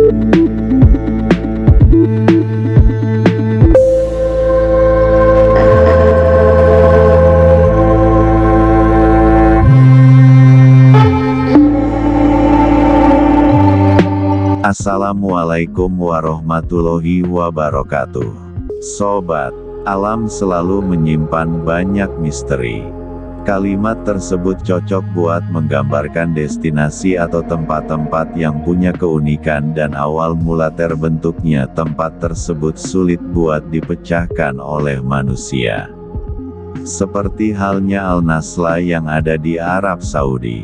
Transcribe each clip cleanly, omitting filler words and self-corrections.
Assalamualaikum warahmatullahi wabarakatuh. Sobat, alam selalu menyimpan banyak misteri. Kalimat tersebut cocok buat menggambarkan destinasi atau tempat-tempat yang punya keunikan dan awal mula terbentuknya tempat tersebut sulit buat dipecahkan oleh manusia. Seperti halnya Al-Nasla yang ada di Arab Saudi.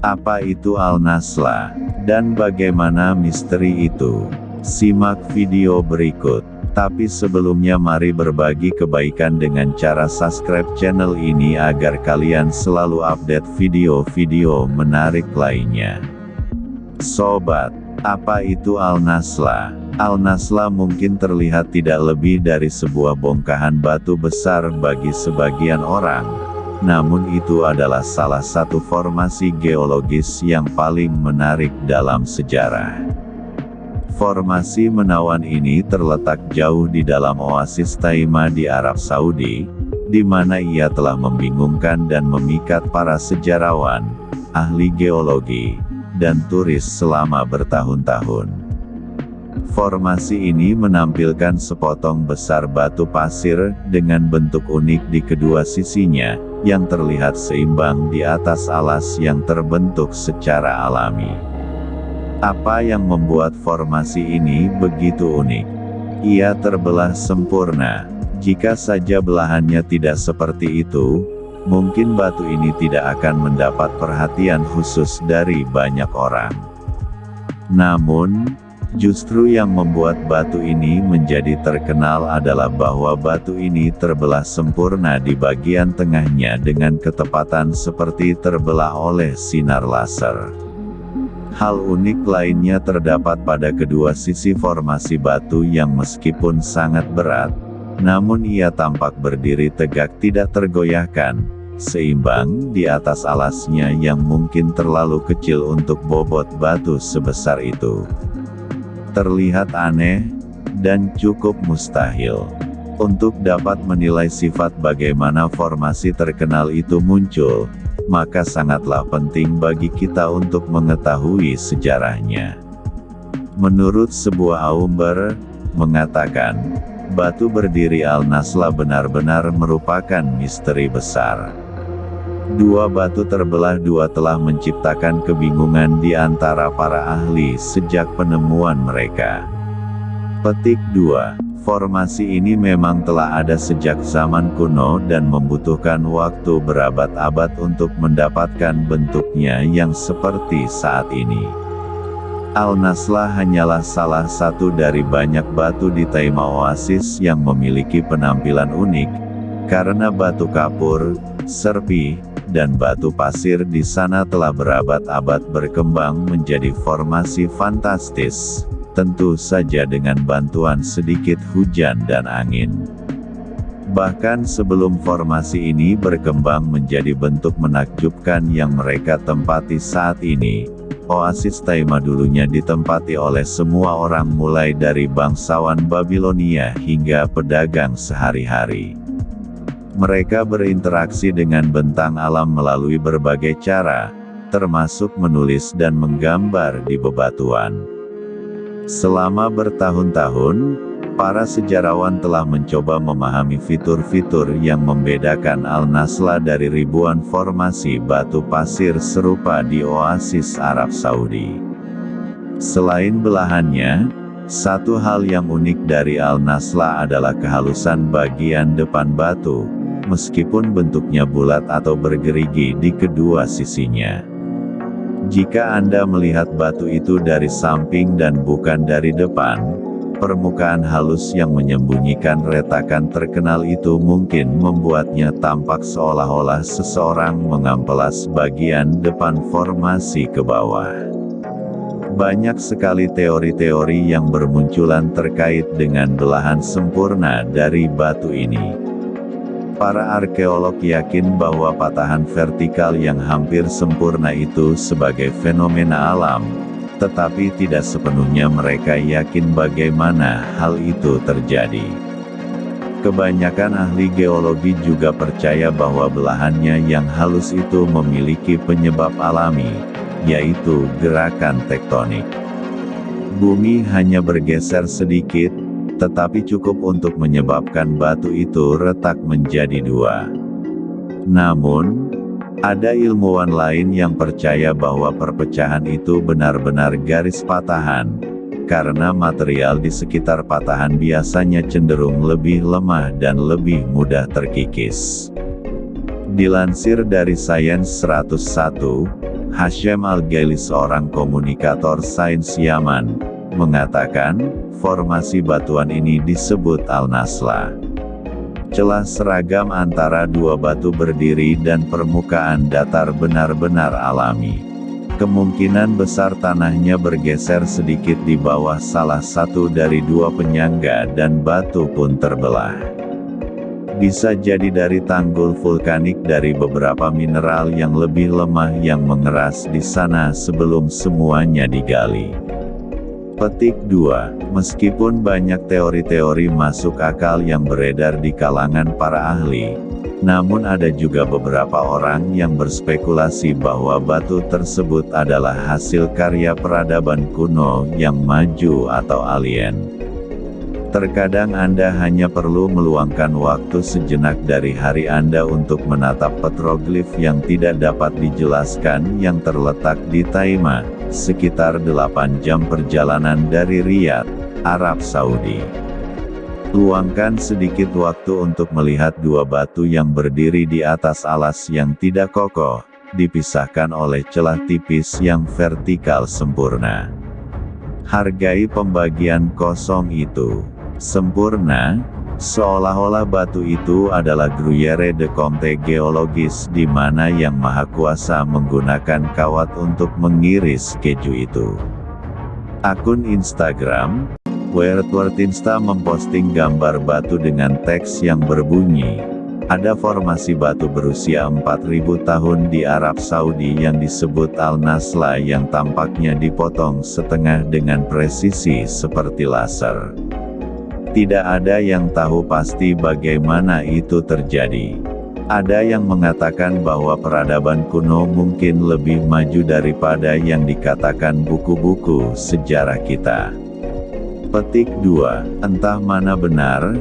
Apa itu Al-Nasla? Dan bagaimana misteri itu? Simak video berikut. Tapi sebelumnya mari berbagi kebaikan dengan cara subscribe channel ini agar kalian selalu update video-video menarik lainnya. Sobat, apa itu Al-Nasla? Al-Nasla mungkin terlihat tidak lebih dari sebuah bongkahan batu besar bagi sebagian orang. Namun itu adalah salah satu formasi geologis yang paling menarik dalam sejarah. Formasi menawan ini terletak jauh di dalam oasis Taima di Arab Saudi, di mana ia telah membingungkan dan memikat para sejarawan, ahli geologi, dan turis selama bertahun-tahun. Formasi ini menampilkan sepotong besar batu pasir dengan bentuk unik di kedua sisinya, yang terlihat seimbang di atas alas yang terbentuk secara alami. Apa yang membuat formasi ini begitu unik? Ia terbelah sempurna. Jika saja belahannya tidak seperti itu, mungkin batu ini tidak akan mendapat perhatian khusus dari banyak orang. Namun, justru yang membuat batu ini menjadi terkenal adalah bahwa batu ini terbelah sempurna di bagian tengahnya dengan ketepatan seperti terbelah oleh sinar laser. Hal unik lainnya terdapat pada kedua sisi formasi batu yang meskipun sangat berat, namun ia tampak berdiri tegak tidak tergoyahkan, seimbang di atas alasnya yang mungkin terlalu kecil untuk bobot batu sebesar itu. Terlihat aneh, dan cukup mustahil. Untuk dapat menilai sifat bagaimana formasi terkenal itu muncul, maka sangatlah penting bagi kita untuk mengetahui sejarahnya. Menurut sebuah aumbr, mengatakan, batu berdiri Al-Nasla benar-benar merupakan misteri besar. Dua batu terbelah dua telah menciptakan kebingungan di antara para ahli sejak penemuan mereka. Petik 2. Formasi ini memang telah ada sejak zaman kuno dan membutuhkan waktu berabad-abad untuk mendapatkan bentuknya yang seperti saat ini. Al-Nasla hanyalah salah satu dari banyak batu di Taima Oasis yang memiliki penampilan unik, karena batu kapur, serpi, dan batu pasir di sana telah berabad-abad berkembang menjadi formasi fantastis, tentu saja dengan bantuan sedikit hujan dan angin. Bahkan sebelum formasi ini berkembang menjadi bentuk menakjubkan yang mereka tempati saat ini, oasis Taima dulunya ditempati oleh semua orang mulai dari bangsawan Babilonia hingga pedagang sehari-hari. Mereka berinteraksi dengan bentang alam melalui berbagai cara, termasuk menulis dan menggambar di bebatuan. Selama bertahun-tahun, para sejarawan telah mencoba memahami fitur-fitur yang membedakan Al-Nasla dari ribuan formasi batu pasir serupa di oasis Arab Saudi. Selain belahannya, satu hal yang unik dari Al-Nasla adalah kehalusan bagian depan batu, meskipun bentuknya bulat atau bergerigi di kedua sisinya. Jika Anda melihat batu itu dari samping dan bukan dari depan, permukaan halus yang menyembunyikan retakan terkenal itu mungkin membuatnya tampak seolah-olah seseorang mengamplas bagian depan formasi ke bawah. Banyak sekali teori-teori yang bermunculan terkait dengan belahan sempurna dari batu ini. Para arkeolog yakin bahwa patahan vertikal yang hampir sempurna itu sebagai fenomena alam, tetapi tidak sepenuhnya mereka yakin bagaimana hal itu terjadi. Kebanyakan ahli geologi juga percaya bahwa belahannya yang halus itu memiliki penyebab alami, yaitu gerakan tektonik. Bumi hanya bergeser sedikit, tetapi cukup untuk menyebabkan batu itu retak menjadi dua. Namun, ada ilmuwan lain yang percaya bahwa perpecahan itu benar-benar garis patahan, karena material di sekitar patahan biasanya cenderung lebih lemah dan lebih mudah terkikis. Dilansir dari Science 101, Hashem Al-Ghaili, seorang komunikator sains Yaman, mengatakan, formasi batuan ini disebut Al-Nasla. Celah seragam antara dua batu berdiri dan permukaan datar benar-benar alami. Kemungkinan besar tanahnya bergeser sedikit di bawah salah satu dari dua penyangga dan batu pun terbelah. Bisa jadi dari tanggul vulkanik dari beberapa mineral yang lebih lemah yang mengeras di sana sebelum semuanya digali. Petik 2. Meskipun banyak teori-teori masuk akal yang beredar di kalangan para ahli, namun ada juga beberapa orang yang berspekulasi bahwa batu tersebut adalah hasil karya peradaban kuno yang maju atau alien. Terkadang Anda hanya perlu meluangkan waktu sejenak dari hari Anda untuk menatap petroglif yang tidak dapat dijelaskan yang terletak di Taima, sekitar 8 jam perjalanan dari Riyadh, Arab Saudi. Luangkan sedikit waktu untuk melihat dua batu yang berdiri di atas alas yang tidak kokoh, dipisahkan oleh celah tipis yang vertikal sempurna. Hargai pembagian kosong itu. Sempurna, seolah-olah batu itu adalah Gruyère de Comte geologis di mana Yang Maha Kuasa menggunakan kawat untuk mengiris keju itu. Akun Instagram, WeirdWordInsta memposting gambar batu dengan teks yang berbunyi, ada formasi batu berusia 4000 tahun di Arab Saudi yang disebut Al-Nasla yang tampaknya dipotong setengah dengan presisi seperti laser. Tidak ada yang tahu pasti bagaimana itu terjadi. Ada yang mengatakan bahwa peradaban kuno mungkin lebih maju daripada yang dikatakan buku-buku sejarah kita. Petik 2. Entah mana benar,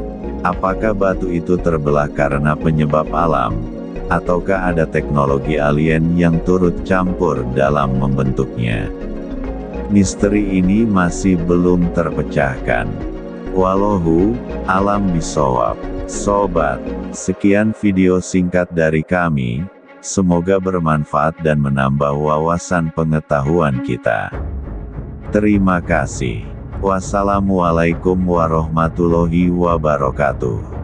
apakah batu itu terbelah karena penyebab alam, ataukah ada teknologi alien yang turut campur dalam membentuknya. Misteri ini masih belum terpecahkan. Wallahu a'lam bishawab. Sobat, sekian video singkat dari kami, semoga bermanfaat dan menambah wawasan pengetahuan kita. Terima kasih. Wassalamualaikum warahmatullahi wabarakatuh.